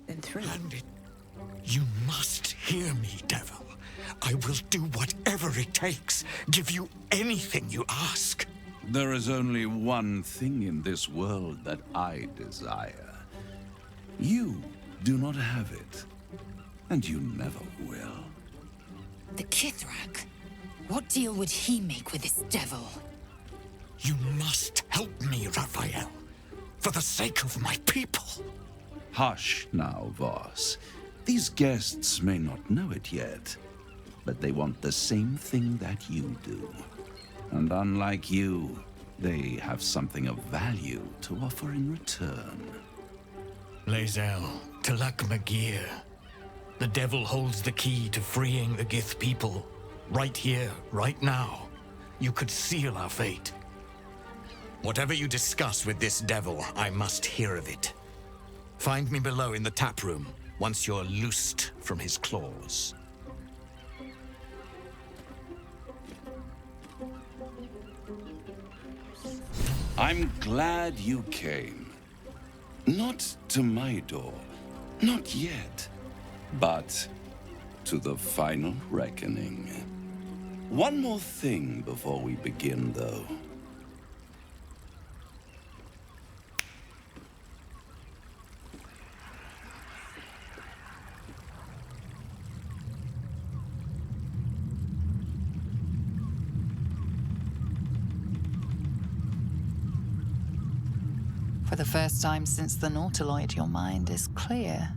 Then three. And you must hear me, devil. I will do whatever it takes. Give you anything you ask. There is only one thing in this world that I desire. You do not have it, and you never will. The Kithrak? What deal would he make with this devil? You must help me, Raphael. For the sake of my people. Hush now, Voss. These guests may not know it yet, but they want the same thing that you do. And unlike you, they have something of value to offer in return. Lae'zel, Talak Magir. The devil holds the key to freeing the Gith people. Right here, right now. You could seal our fate. Whatever you discuss with this devil, I must hear of it. Find me below in the tap room, once you're loosed from his claws. I'm glad you came. Not to my door, not yet, but to the final reckoning. One more thing before we begin, though. For the first time since the Nautiloid, your mind is clear.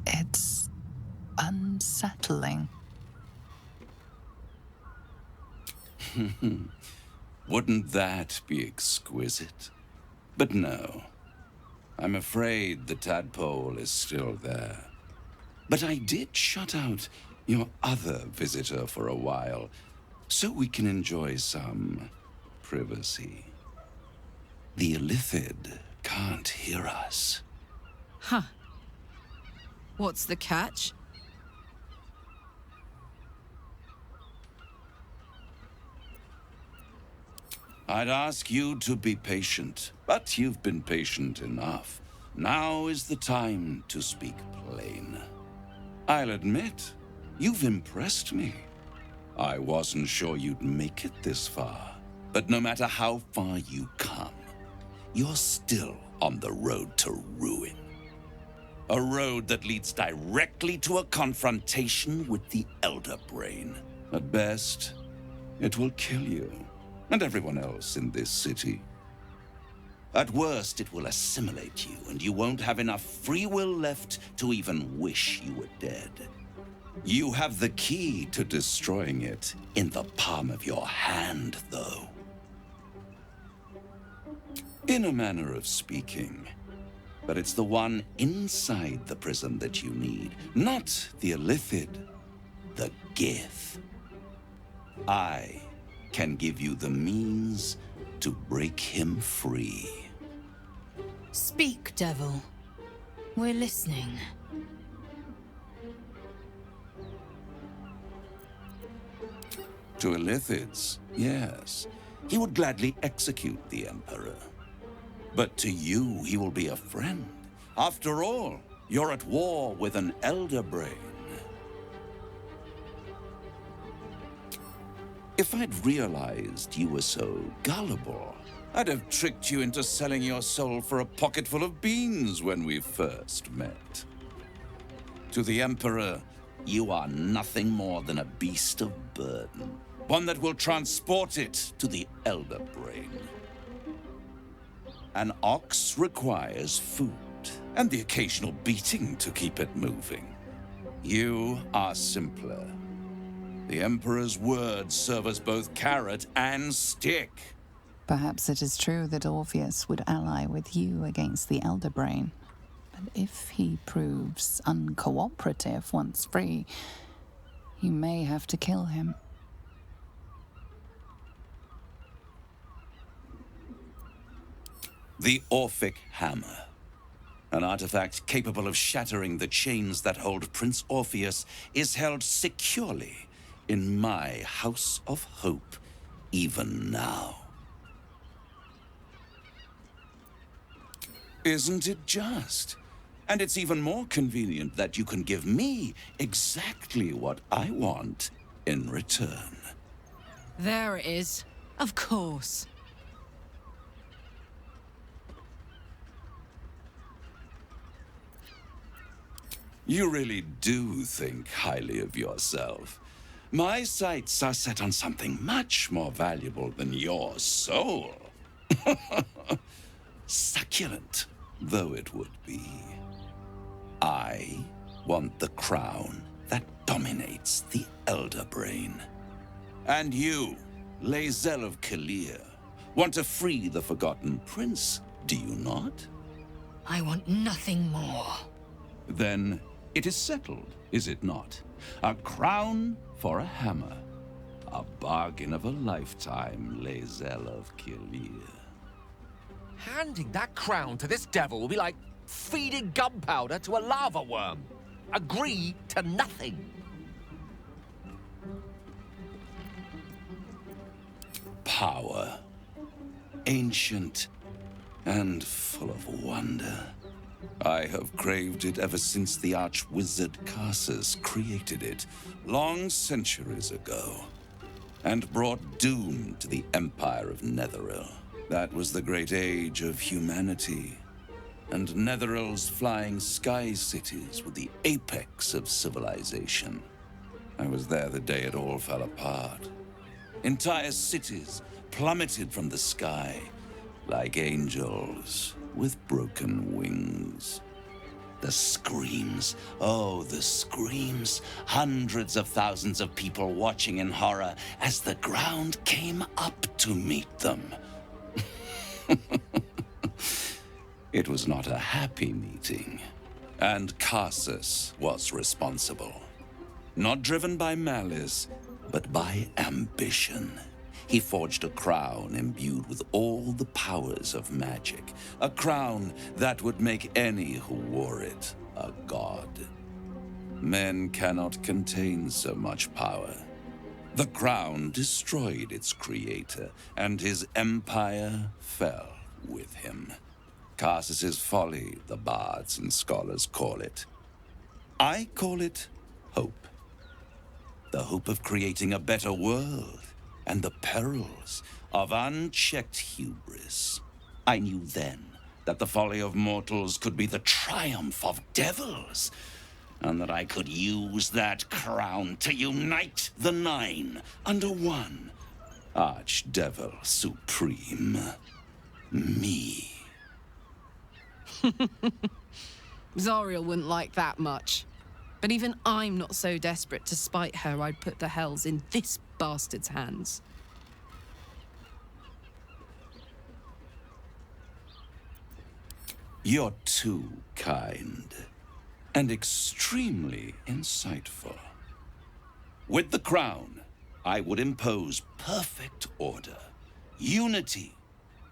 It's unsettling. Wouldn't that be exquisite? But no. I'm afraid the tadpole is still there. But I did shut out your other visitor for a while, so we can enjoy some privacy. The Illithid can't hear us. Huh. What's the catch? I'd ask you to be patient, but you've been patient enough. Now is the time to speak plain. I'll admit, you've impressed me. I wasn't sure you'd make it this far, but no matter how far you come, you're still on the road to ruin. A road that leads directly to a confrontation with the Elder Brain. At best, it will kill you and everyone else in this city. At worst, it will assimilate you, and you won't have enough free will left to even wish you were dead. You have the key to destroying it in the palm of your hand, though. In a manner of speaking. But it's the one inside the prison that you need, not the Illithid, the Gith. I can give you the means to break him free. Speak, devil. We're listening. To Illithids, yes. He would gladly execute the Emperor. But to you, he will be a friend. After all, you're at war with an Elder Brain. If I'd realized you were so gullible, I'd have tricked you into selling your soul for a pocketful of beans when we first met. To the Emperor, you are nothing more than a beast of burden, one that will transport it to the Elder Brain. An ox requires food, and the occasional beating to keep it moving. You are simpler. The Emperor's words serve as both carrot and stick. Perhaps it is true that Orpheus would ally with you against the Elder Brain. But if he proves uncooperative once free, you may have to kill him. The Orphic Hammer. An artifact capable of shattering the chains that hold Prince Orpheus is held securely in my House of Hope, even now. Isn't it just? And it's even more convenient that you can give me exactly what I want in return. There it is. Of course. You really do think highly of yourself. My sights are set on something much more valuable than your soul. Succulent though it would be. I want the crown that dominates the Elder Brain. And you, Lae'zel of Kalir, want to free the Forgotten Prince, do you not? I want nothing more. Then it is settled, is it not? A crown for a hammer. A bargain of a lifetime, Lae'zel of Kalir. Handing that crown to this devil will be like feeding gunpowder to a lava worm. Agree to nothing. Power. Ancient and full of wonder. I have craved it ever since the arch-wizard Karsus created it, long centuries ago, and brought doom to the Empire of Netheril. That was the great age of humanity, and Netheril's flying sky cities were the apex of civilization. I was there the day it all fell apart. Entire cities plummeted from the sky like angels with broken wings. The screams, oh, the screams. Hundreds of thousands of people watching in horror as the ground came up to meet them. It was not a happy meeting, and Karsus was responsible. Not driven by malice, but by ambition. He forged a crown imbued with all the powers of magic. A crown that would make any who wore it a god. Men cannot contain so much power. The crown destroyed its creator, and his empire fell with him. Karsus's folly, the bards and scholars call it. I call it hope. The hope of creating a better world, and the perils of unchecked hubris. I knew then that the folly of mortals could be the triumph of devils, and that I could use that crown to unite the Nine under one Archdevil Supreme. Me. Zariel wouldn't like that much. But even I'm not so desperate to spite her I'd put the hells in this bastard's hands. You're too kind, and extremely insightful. With the crown, I would impose perfect order, unity,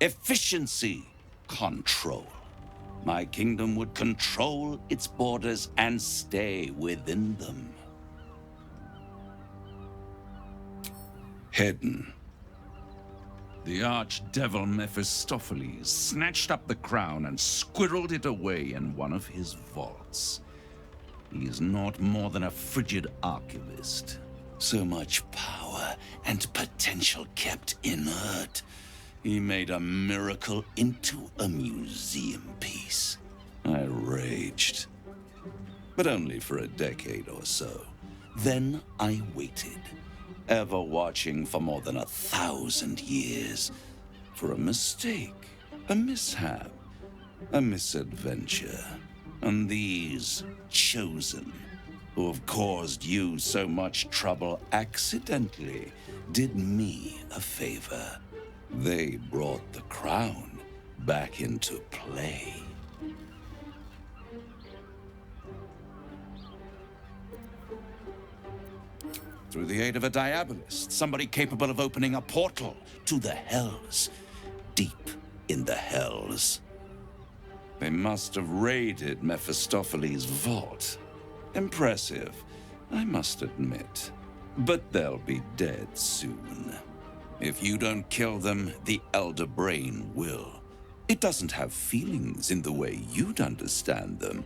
efficiency, control. My kingdom would control its borders and stay within them. Hidden. The archdevil Mephistopheles snatched up the crown and squirreled it away in one of his vaults. He is not more than a frigid archivist. So much power and potential kept inert. He made a miracle into a museum piece. I raged. But only for a decade or so. Then I waited, ever watching for more than 1,000 years, for a mistake, a mishap, a misadventure. And these chosen, who have caused you so much trouble accidentally, did me a favor. They brought the crown back into play. Through the aid of a diabolist, somebody capable of opening a portal to the hells, deep in the hells. They must have raided Mephistopheles' vault. Impressive, I must admit. But they'll be dead soon. If you don't kill them, the Elder Brain will. It doesn't have feelings in the way you'd understand them.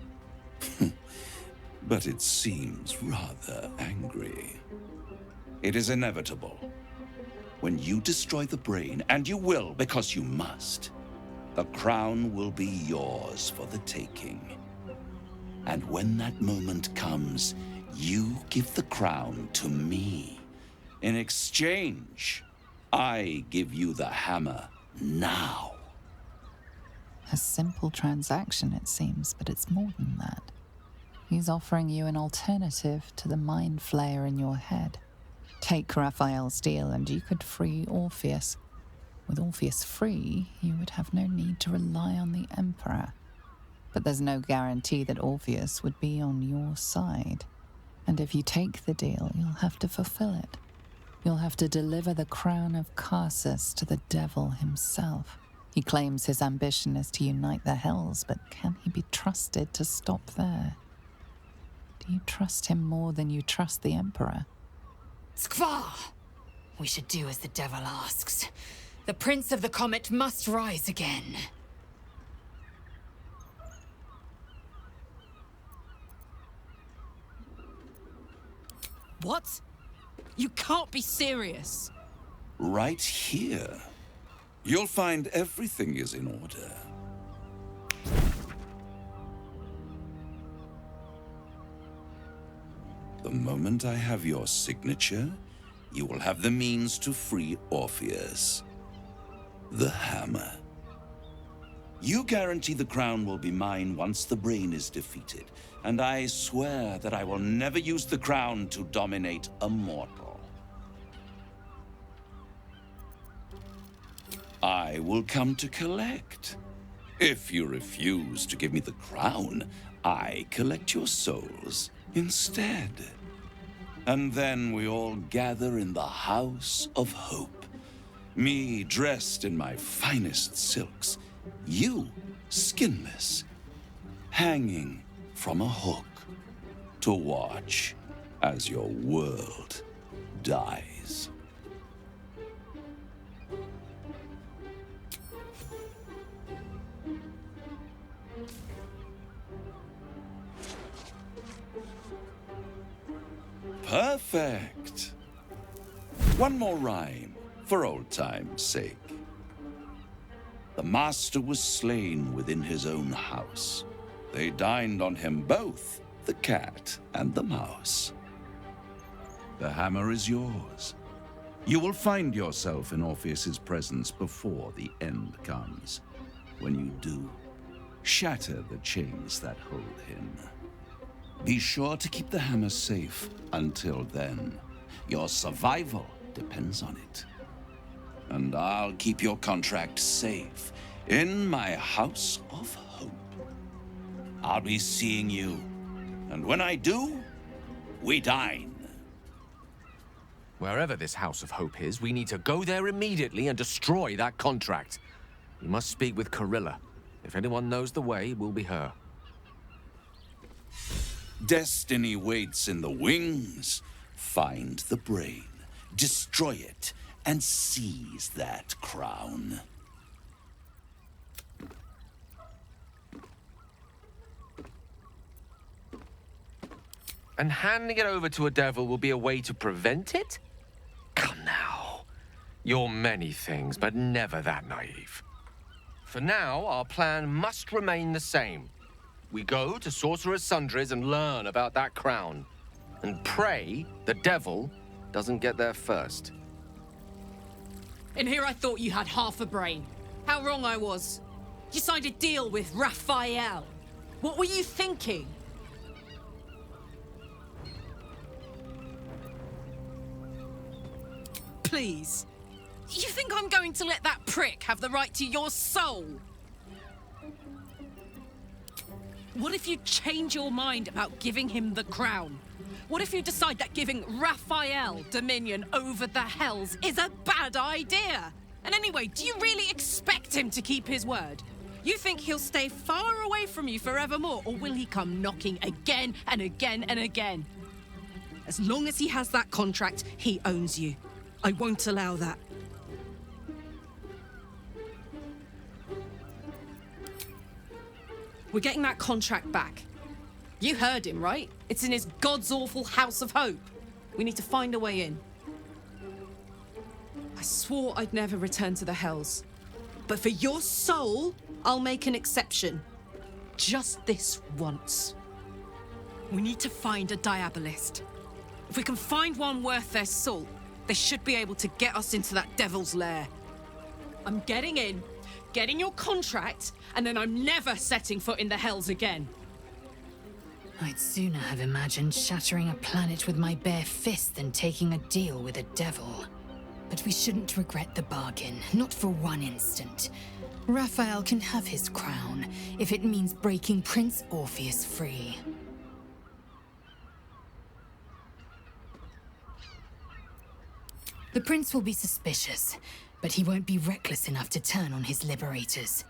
but it seems rather angry. It is inevitable. When you destroy the brain, and you will because you must, the crown will be yours for the taking. And when that moment comes, you give the crown to me. In exchange, I give you the hammer now. A simple transaction, it seems, but it's more than that. He's offering you an alternative to the mind flayer in your head. Take Raphael's deal and you could free Orpheus. With Orpheus free, you would have no need to rely on the Emperor. But there's no guarantee that Orpheus would be on your side. And if you take the deal, you'll have to fulfill it. You'll have to deliver the crown of Carsus to the devil himself. He claims his ambition is to unite the hells, but can he be trusted to stop there? Do you trust him more than you trust the Emperor? Skvar! We should do as the devil asks. The Prince of the Comet must rise again. What? You can't be serious. Right here. You'll find everything is in order. The moment I have your signature, you will have the means to free Orpheus. The hammer. You guarantee the crown will be mine once the brain is defeated, and I swear that I will never use the crown to dominate a mortal. I will come to collect. If you refuse to give me the crown, I collect your souls instead. And then we all gather in the House of Hope. Me dressed in my finest silks, you skinless, hanging from a hook to watch as your world dies. Perfect. One more rhyme, for old time's sake. The master was slain within his own house. They dined on him both, the cat and the mouse. The hammer is yours. You will find yourself in Orpheus's presence before the end comes. When you do, shatter the chains that hold him. Be sure to keep the hammer safe until then. Your survival depends on it. And I'll keep your contract safe in my House of Hope. I'll be seeing you, and when I do, we dine. Wherever this House of Hope is, we need to go there immediately and destroy that contract. We must speak with Corilla. If anyone knows the way, it will be her. Destiny waits in the wings. Find the brain, destroy it, and seize that crown. And handing it over to a devil will be a way to prevent it? Come now. You're many things, but never that naive. For now, our plan must remain the same. We go to Sorcerer's Sundries and learn about that crown. And pray the devil doesn't get there first. In here I thought you had half a brain. How wrong I was. You signed a deal with Raphael. What were you thinking? Please. You think I'm going to let that prick have the right to your soul? What if you change your mind about giving him the crown? What if you decide that giving Raphael dominion over the hells is a bad idea? And anyway, do you really expect him to keep his word? You think he'll stay far away from you forevermore, or will he come knocking again and again and again? As long as he has that contract, he owns you. I won't allow that. We're getting that contract back. You heard him, right? It's in his god's awful House of Hope. We need to find a way in. I swore I'd never return to the Hells. But for your soul, I'll make an exception. Just this once. We need to find a diabolist. If we can find one worth their salt, they should be able to get us into that devil's lair. I'm getting in, getting your contract, and then I'm never setting foot in the Hells again. I'd sooner have imagined shattering a planet with my bare fist than taking a deal with a devil. But we shouldn't regret the bargain, not for one instant. Raphael can have his crown, if it means breaking Prince Orpheus free. The prince will be suspicious, but he won't be reckless enough to turn on his liberators.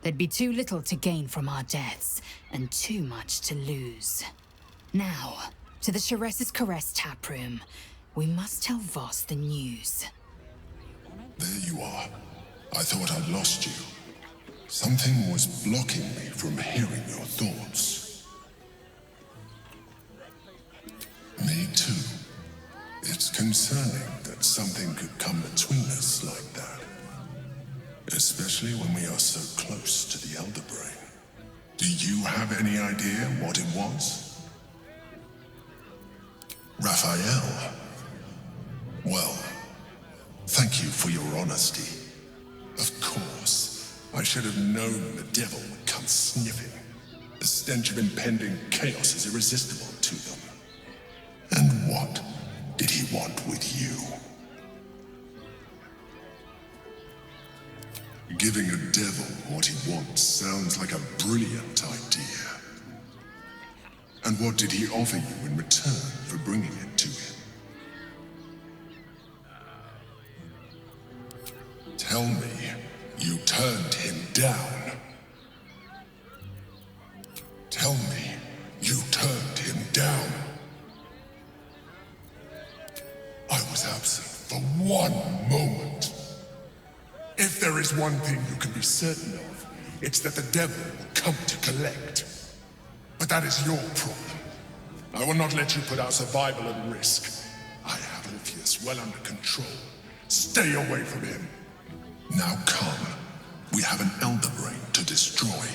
There'd be too little to gain from our deaths, and too much to lose. Now, to the Chares's Caress taproom. We must tell Voss the news. There you are. I thought I'd lost you. Something was blocking me from hearing your thoughts. Me too. It's concerning that something could come between us like that. Especially when we are so close to the Elder Brain. Do you have any idea what it was? Raphael? Well, thank you for your honesty. Of course, I should have known the devil would come sniffing. The stench of impending chaos is irresistible to them. And what did he want with you? Giving a devil what he wants sounds like a brilliant idea. And what did he offer you in return for bringing it to him? Tell me, you turned him down. Tell me, you turned him down. I was absent for one moment. If there is one thing you can be certain of, it's that the devil will come to collect. But that is your problem. I will not let you put our survival at risk. I have Orpheus well under control. Stay away from him. Now come. We have an Elder Brain to destroy.